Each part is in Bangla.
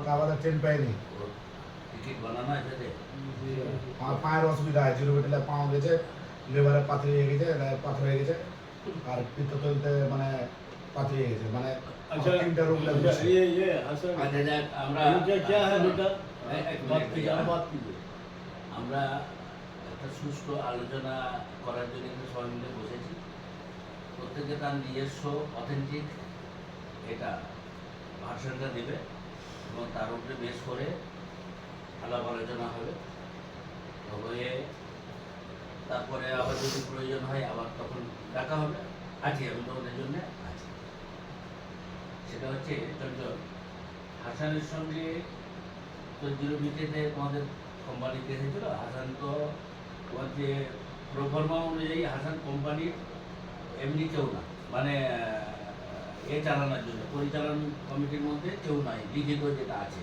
কালকাতা ট্রেন পাইনি, টিকিট বানানো আছে রে। আমার পায়ের অসুবিধা হয়, জিরো মিটারে পাও গেছে, লিভারে পাথর হয়ে গেছে, পাথর হয়ে গেছে, আর পিত্তথলিতে মানে পাথর হয়ে গেছে, মানে अच्छा তিনটা রোগ अच्छा লাগছে। ये हसन আচ্ছা যাক, আমরা इनका क्या है बेटा এক बात মিনিট कीजिए ভাইয়া। बात कीजिए আমরা একটা সুষ্ঠু আলোচনা করার জন্য কিন্তু সবাই মিলে বসেছি। প্রত্যেকে তার নিজস্ব অথেন্টিক এটা ভার্সনটা দেবে এবং তার উপরে বেশ করে আলাপ আলোচনা হবে। হয়ে তারপরে আবার যদি প্রয়োজন হয় আবার তখন ডাকা হবে। আছি, আমি তোমাদের জন্য আছি। সেটা হচ্ছে চঞ্চল, হাসানের সঙ্গে তো জিরো বিটেতে তোমাদের কোম্পানিতে এসেছিল। হাসান তো তোমার যে প্রফর্মা অনুযায়ী হাসান কোম্পানির এমনি কেউ না, মানে এ চালানোর জন্য পরিচালন কমিটির মধ্যে কেউ নাই, লিখিত যেটা আছে,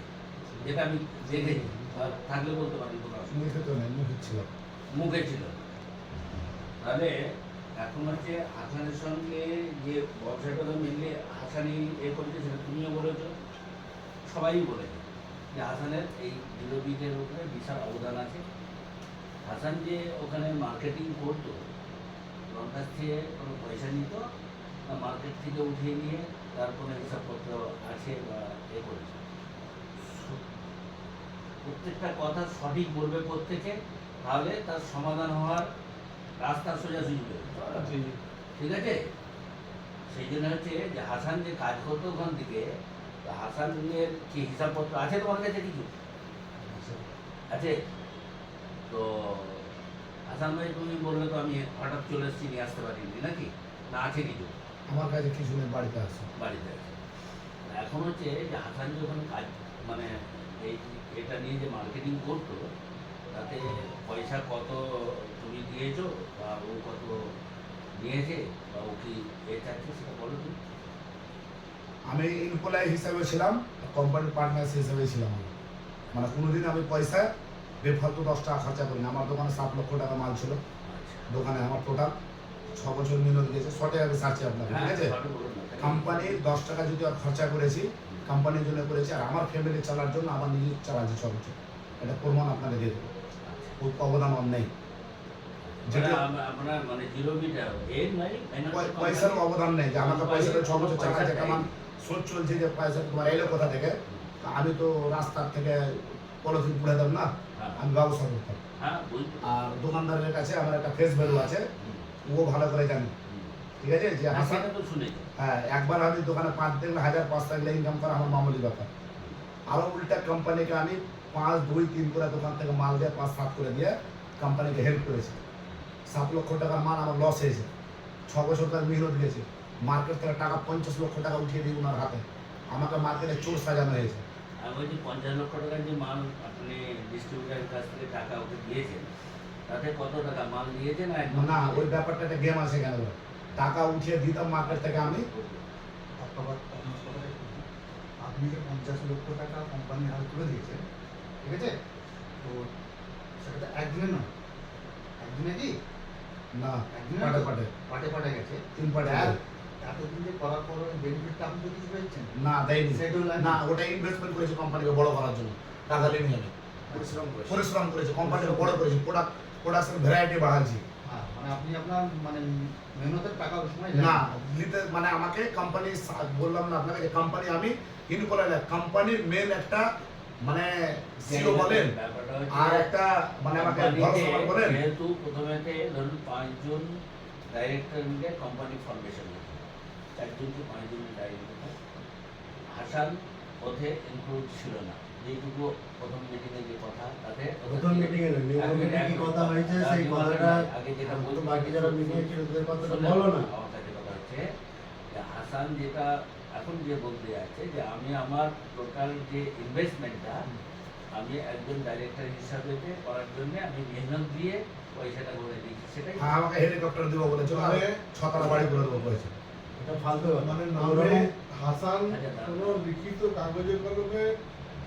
যেটা আমি দেখেছি, আর থাকলে বলতে পারি কোনো অসুবিধা মুখে তো নেই, মুখে ছিল। মুখে ছিল। তাহলে এখন হচ্ছে হাসানের সঙ্গে যে ব্যবসাটা তো মেনলি হাসানই এ করেছে, সেটা তুমিও বলেছো, সবাই বলেছে যে হাসানের এই জিরো বিটের উপরে বিশাল অবদান আছে। হাসান যে ওখানে মার্কেটিং করতো, ওর কাছ থেকে কোনো পয়সা নিত না, মার্কেট থেকে উঠিয়ে নিয়ে তার কোনো হিসাবপত্র আছে বা এ করেছে। প্রত্যেকটা কথা সঠিক বলবে প্রত্যেকে, তাহলে তার সমাধান হওয়ার রাস্তা সোজাসুজি বেরোবে। ঠিক আছে? সেই জন্য হচ্ছে যে হাসান যে কাজ করতো ওখান থেকে, তো হাসানের কি হিসাবপত্র আছে তোমার কাছে কিছু? আছে? তো হাসান ভাই তুমি বললে তো আমি হঠাৎ চলে এসেছি, নিয়ে আসতে পারিনি নাকি, না আছে কিছু আমার কাছে কিছু নেই, বাড়িতে আছে। বাড়িতে আছে? এখন হচ্ছে যে হাসান যখন কাজ মানে এই এটা নিয়ে যে মার্কেটিং করতো, তাতে পয়সা কত তুমি দিয়েছো বা ও কত নিয়েছে বা ও কি এ চাচ্ছে সেটা বলো তুমি। আমি এমপ্লয়ি হিসাবে ছিলাম, কোম্পানির পার্টনার হিসাবে ছিলাম আমি। মানে কোনোদিন আমি পয়সা বেফালতু 10 টাকা খরচা করি না। আমার দোকানে 7 লক্ষ টাকা মাল ছিল আচ্ছা, দোকানে, আমার টোটাল 6 বছর মিনিট গেছে। শর্টে আমি সারছি আপনাকে, ঠিক আছে? সঠিক বলুন না। কোম্পানির 10 টাকা যদি আর খরচা করেছি, কোম্পানির জন্য করেছি, আর আমার ফ্যামিলি চালার জন্য আমার নিজে চালাচ্ছি 6 বছর। এটা প্রমাণ আপনাকে দিয়ে দেবো, ওই অবদান আমার নেই। যেটা আপনার মানে জিরো বিটা এর মানে পয়সার অবদান নেই, যে আমাকে পয়সাটা 6 বছর চালাচ্ছে, আমার সোচ চলছে যে পয়সা তোমার এলো কোথা থেকে। তা আমি তো রাস্তার থেকে পলিথিন পুড়ে দেব না, আমি ব্যবসা করতাম। হ্যাঁ বুঝতে আর দোকানদারের কাছে আমার একটা ফেস ভ্যালু আছে, ও ভালো করে জানে, ঠিক আছে? যে হাসান, তো শুনেছি। হ্যাঁ, একবার আমি দোকানে 5 দেখলে 1000 5 থাকলে ইনকাম করা আমার মামুলি ব্যাপার। আরও উল্টা কোম্পানিকে আমি 5 2 3 করে দোকান থেকে মাল দিয়ে 5 7 করে দিয়ে কোম্পানিকে হেল্প করেছি। 7 লক্ষ টাকার মাল আমার লস হয়েছে, 6 বছর তার মেহনত গেছে। মার্কেট থেকে টাকা 50 লক্ষ টাকা উঠিয়ে দিই ওনার হাতে, আমাকে মার্কেটে চোর সাজানো হয়েছে। আমি বলছি 50 লক্ষ টাকার যে মাল আপনি ডিস্ট্রিবিউটারের কাছ থেকে টাকা ওকে দিয়েছেন, তাতে কত টাকা মাল দিয়েছেন? না, ওই ব্যাপারটা একটা গেম আছে কেন, টাকা উঠিয়ে দিতাম মার্কেট থেকে আমি। আপনি যে 50 লক্ষ টাকা কোম্পানির হাতে তুলে দিয়েছেন, ঠিক আছে? তো সেটা তো একদিনে নয়, একদিনে কি না, একদিনে পাটে পাটে পাটে পাটে গেছে। 3 পাটে। আর এতদিন যে করার পর বেনিফিটটা আপনি তো কিছু পেয়েছেন না, দেয়নি। Schedule line? না, ওটা ইনভেস্টমেন্ট করেছে কোম্পানিকে বড় করার জন্য, টাকা লেনি আমি পরিশ্রম করেছে, কোম্পানিকে বড় করেছি, প্রোডাকশন ভ্যারাইটি বাড়াচ্ছি। হ্যাঁ, মানে আপনি আপনার মানে মেহনতের টাকা ওই সময় না নিতে, মানে আমাকে কোম্পানি, বললাম না আপনাকে যে কোম্পানি আমি ইনকোয়ারি, কোম্পানির মেন একটা মানে সিও বলেন, আর একটা মানে আমাকে ভরসা বলেন। যেহেতু প্রথমেতে ধরুন 5 জন ডাইরেক্টর মিলে কোম্পানি ফর্মেশন, 4 জন কি 5 জন ডাইরেক্টর, হাসান ওতে ইনক্লুড ছিল না। যেটুকু প্রথম মিটিংয়ে যে কথা, তাতে প্রথম মিটিংয়ে না, মিটিংয়ে কি কথা হয়েছে সেই কথাটা আগে যেটা বলতো, বাকি যারা মিটিংয়ে ছিল তাদের কথাটা বলো না। আমার কাছে কথা হচ্ছে যে হাসান যেটা এখন যে বলতে যাচ্ছে যে আমি আমার টোটাল যে ইনভেস্টমেন্টটা আমি একজন ডাইরেক্টর হিসাবে করার জন্য আমি মেহনত দিয়ে পয়সাটা করে দিয়েছি, সেটাই। হ্যাঁ, আমাকে হেলিকপ্টার দিব বলেছে, আমি 6 তলা বাড়ি করে দেবো বলেছে। এটা ফালতু কথা। মানে নামে হাসান কোনো লিখিত কাগজে কলমে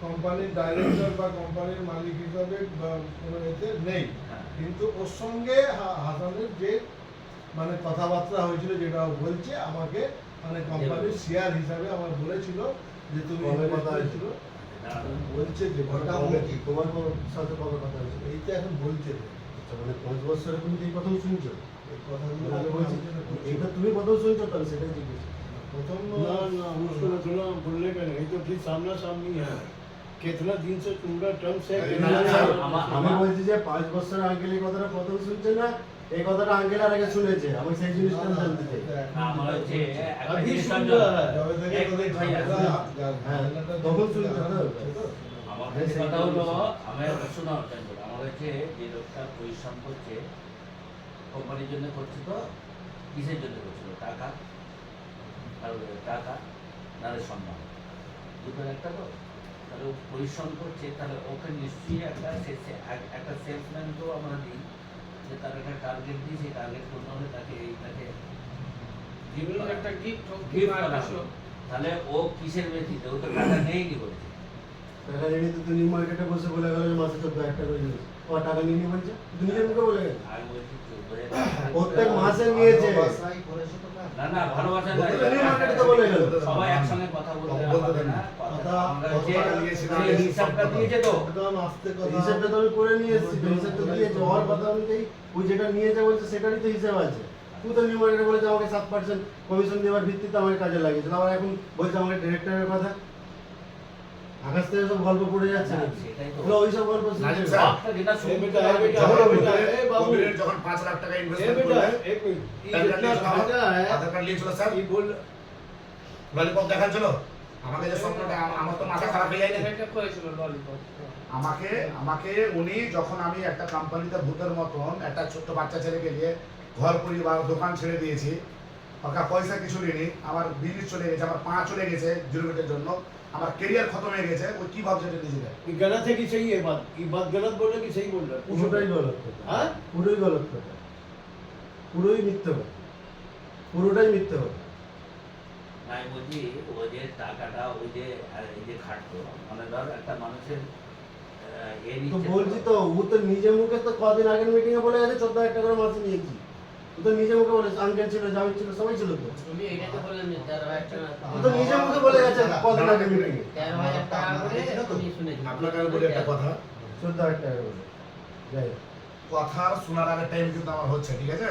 কোম্পানির ডাইরেক্টর বা কোম্পানির মালিক হিসাবে বা কোনো এতে নেই, হ্যাঁ। কিন্তু ওর সঙ্গে হাসানের যে মানে কথাবার্তা হয়েছিল, যেটা ও বলছে আমাকে, মানে কোম্পানির শেয়ার হিসাবে আমার বলেছিল যে তুমি কবে কথা invest করেছিল। দাঁড়াও, বলছে যে ওটা কবে কি তোমার সাথে কবে কথা হয়েছে? এইটা এখন বলছে যে আচ্ছা, মানে 5 বছরে তুমি তো এই প্রথম শুনছো? এই কথাগুলো আমি বলছি এইটা তুমি প্রথম শুনছো, তাহলে সেটাই জিজ্ঞেস। প্রথম ना ना उसको थोड़ा बोलने का नहीं तो ठीक सामना सामनी है कितना दिन से तुम्हारा टर्म्स है अरे না, না, না, আমা- আমি বলছি যে 5 বছর আঙ্কেল এই কথাটা প্রথম শুনছে না, এই কথাটা আঙ্কেল আর আগে শুনেছে, আমি সেই জিনিসটা আমি জানতে চাই। আমার হচ্ছে একটা अभी জিনিস सुन জানতে रहा হবে। है যবে থেকে এক তোদের মিনিট ভাই আছে। হ্যাঁ, তখন শুনছো তো? আমার কাছে কথা হলো আমি শোনা আমার হচ্ছে যে লোকটা পরিশ্রম করছে কোম্পানির জন্য করছে, তো কিসের জন্য করছিল? টাকা আর টাকা নাহলে সম্মান, দুটোর একটা। তো তাহলে ও পরিশ্রম করছে, তাহলে ওকে নিশ্চয়ই একটা সেলসম্যান তো আমরা দিই যে তার একটা টার্গেট দিই, সেই টার্গেট করতে হলে তাকে এইটাকে একটা গিফট গিফট করা হলো। তাহলে ও কিসের ভিত্তিতে? ও তো টাকা নেয়নি বলছে। টাকা নিয়ে তো তুমি মার্কেটে বসে বলে গেল যে মাসে 14,000 টাকা করে নিয়েছে। ও টাকা নিয়ে নিয়ে বলছে, তুমি নিজের মুখে বলে গেছে। আমি বলছি 14,000 প্রত্যেক মাসে নিয়েছে। ভালোবাসাই করেছো তো কাজ। না না ভালোবাসা বলতে তো নিউ মার্কেটে তো বলে গেল। সবাই একসঙ্গে কথা বলতে বলতে হবে দেন না। না। কথা কথা- আমরা কথা যে নিয়েছিলাম, যে হিসাবটা দিয়েছে তো একদম আস্তে কথা হিসাবটা তো আমি করে নিয়ে এসেছি, তো হিসাবটা দিয়েছে। ওর কথা অনুযায়ী ওই যেটা নিয়েছে বলছে সেটারই তো হিসাব আছে। তুই তো নিউ মার্কেটে বলেছে আমাকে 7% কমিশন দেওয়ার ভিত্তিতে আমাকে কাজে লাগিয়েছিল, আবার এখন বলছে আমাকে ডিরেক্টরের কথা। আকাশ থেকে সব গল্প পড়ে যাচ্ছে না, নাকি? সেটাই তো। এগুলো ওইসব গল্প শুনছে। নাজিম স্যার, সবটা যেটা ए শুনতে बेटा, ए হবে। बेटा, যখন ए बेटा, ए बाबू, কবিরের যখন 5 লাখ টাকা ए ইনভেস্টমেন্ট बेटा, করলে एक मिनट, ये টাকা जितना নিয়ে भागा है, আধার কার্ড নিয়েছিল স্যার, ये बोल ললিপপ দেখাচ্ছিল আমাকে, যে স্বপ্নটা আমার তো মাথা খারাপ হয়ে যায়নি। এটা করেছিল ললিপপ। আমাকে উনি যখন আমি একটা কোম্পানিতে ভূতের মতন একটা ছোট্ট বাচ্চা ছেলেকে নিয়ে ঘর পরিবার দোকান ছেড়ে দিয়েছি, টাকা পয়সা কিছু নিইনি, আমার বিজনেস চলে গেছে, আমার পা চলে গেছে জুলুমের জন্য, আমার কেরিয়ার খতম হয়ে গেছে, ওই কি ভাবছে এটা নিজেদের? ये गलत है कि सही है बात? ये बात गलत बोल रहा है कि सही बोल रहा है? পুরোটাই গলত কথা। हाँ? পুরোই গলত কথা, পুরোই মিথ্যে কথা, পুরোটাই মিথ্যে কথা। আমি বলছি ও যে টাকাটা ওই যে এই যে খাটতো, মানে ধর একটা মানুষের এ তো নিচ্ছে বলছি তো, ও তো নিজে মুখে তো কদিন আগের মিটিং এ বলে গেছে 14,000 টাকা করে মাসে নিয়েছি। ও তো নিজে মুখে বলেছে, আঙ্কেল ছিল, জামিন ছিল, সবাই ছিল তো। তুমি এটাই তো বললেন যে 13,000 টাকা। ও তো নিজে মুখে বলে গেছে কদিন আগের মিটিং এ 13,000 টাকা করে তুমি শুনেছি। আপনাকে আমি বলি একটা কথা, 14,000 টাকা করে। যাই হোক। কথার শোনার আগে টাইম কিন্তু আমার হচ্ছে, ঠিক আছে?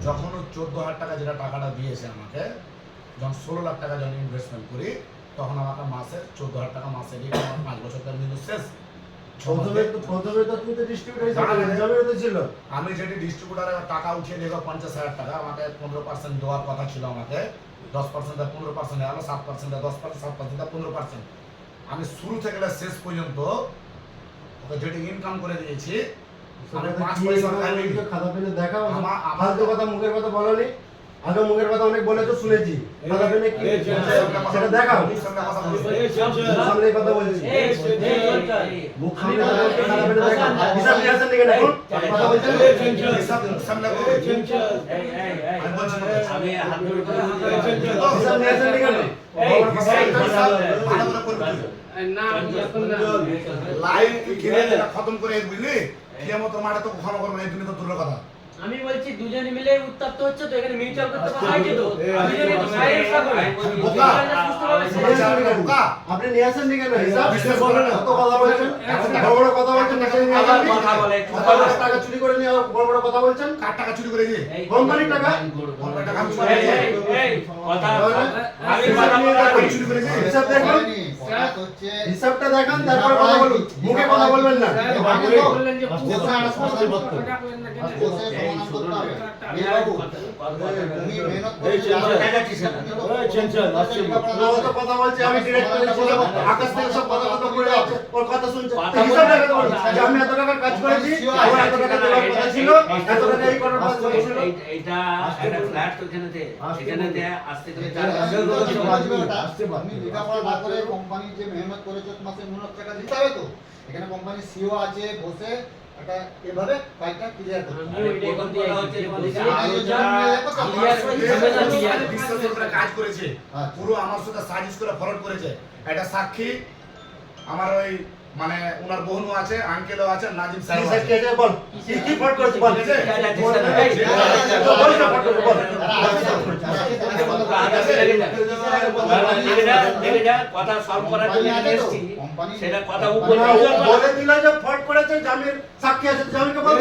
যখন ও 14,000 টাকা যেটা টাকাটা দিয়েছে আমাকে, যখন 16 লাখ টাকা যখন ইনভেস্টমেন্ট করি, তখন আমাকে মাসে 14,000 টাকা মাসে দিয়ে আমার 5 বছর তার মিনিট শেষ। প্রথমে তো তুমি তো ডিস্ট্রিবিউটর হিসেবে না, না, জামিনও তো ছিল। আমি যেটি ডিস্ট্রিবিউটারে টাকা উঠিয়ে দেবো 50,000 টাকা, আমাকে 15% দেওয়ার কথা ছিল, আমাকে 10% 15% হলো, 7% 10%, 7% 15%। আমি শুরু থেকে শেষ পর্যন্ত ওকে যেটি ইনকাম করে দিয়েছি, আমি 5 কি পয়সা আমার খাইনি। নিজে খাতা পেনে দেখাও। আমার- ফালতু কথা মুখের কথা বলনি। আগে মুখের কথা অনেক বলেছো, শুনেছি। খাতা পেনে কি এই যে- সেটা দেখাও। মুখ সামনে কথা বলছি। ए चल মুখ चल সামনে কথা বলছি। এই, মুখ সামনে কথা বলছি, খাতা পেনে দেখাও। হিসাব নিয়ে আসেন দিকে এখন কথা বলছেন। হিসাব মুখ সামনে ए করো। चल चल আমি বলছি না। আমি হাত ধরে কথা বলতে হিসাব নিয়ে আসেন দিকে না। এই, বড় কথা এই, বলছেন। হিসাব ভালো করে করবি তুই। না এখন না। লাইভ তুই খেলে খতম করে বুঝলি, কিয়ামত মাঠে তো ক্ষমা করবে না, এই দুনিয়া তো দূরের কথা। আমি বলছি দুজনে মিলে উত্তপ্ত হচ্ছে তো, এখানে মিউচুয়াল করতে আস্তে হয় যেত। বলো। দুজনে তো সাইড থাকবে। বোকা। বোকা। আপনি নিয়ে আসেন দিকে না। হিসাব বিশ্বাস করে না। কত কথা বলছেন, বড় বড় কথা বলছেন, নিশ্চয়ই নিয়ে আবার আসেন। কথা বলে, কত লাখ টাকা চুরি করে নিয়ে বড় বড় কথা বলছেন। কার টাকা চুরি করেছি? কোম্পানির টাকা? কোম্পানির টাকা আমি চুরি এই, করেছি। এই, এই, কথা আমি হিসাব কথা নিয়ে বলতে দেখুন। চুরি করেছি। হিসাব দেখুন, হয়নি, কথা হচ্ছে হিসাবটা দেখান, তারপর কথা বলুন। মুখে কথা বলবেন না। বললেন যে আস্তে পুরো আস্তে আস্তে বল। টাকা বললেন না কেন? বসে এই, সমাধান শুনুন করতে হবে। আমি এই আর বাবু, তুমি মেহনত এই করতে চল, যাবে। চল, যাচ্ছিস না। এই চল, চল, আসছে বল। ও তো কথা বলছে, আমি ডিরেক্টর ছিলাম, আকাশ থেকে সব কথা কথা বলে যাচ্ছে, ওর কথা শুনছে। কথা তো হিসাব বলে- দেখাতে বলুন যে আমি এত টাকার কাজ করেছি, আমার এত টাকা দেওয়ার কথা ছিল, এত টাকা এই করার কথা ছিল। এইটা একটা ফ্ল্যাট ওখানে দে, এখানে দে, আসতে করে যে চার আমি বছর তো বলছি, ছোট আজকে ওটা, আসতে পার। আমি লেখাপড়া না করে কোম্পানি যে মেহনত করেছে মাসে 9 লাখ টাকা দিতে হবে তো। এখানে কোম্পানির সিও আছে, বসে একটা এভাবে কাজটা ক্লিয়ার করতে হবে। আমি ওইটাই বলতে চাইছি যে বলছি বিশ্বাসের উপরে কাজ করেছে, আচ্ছা। পুরো আমার সাথে সাজিশ করে ফরওয়ার্ড করেছে। একটা সাক্ষী আমার ওই মানে ওনার বোনও আছে, আঙ্কেলও আছে, নাজিম কি সাহেব স্যার আছে। কে আছে বল কি ফট করেছে বল ঠিক আছে? বল বল না ফট করেছে বল দেখে যা কথা সলভ করার জন্য এখানে এসেছি, সেটা কথা উপর বলে দিল যে ফট করেছে জামিন সাক্ষী আছে জামিনকে বল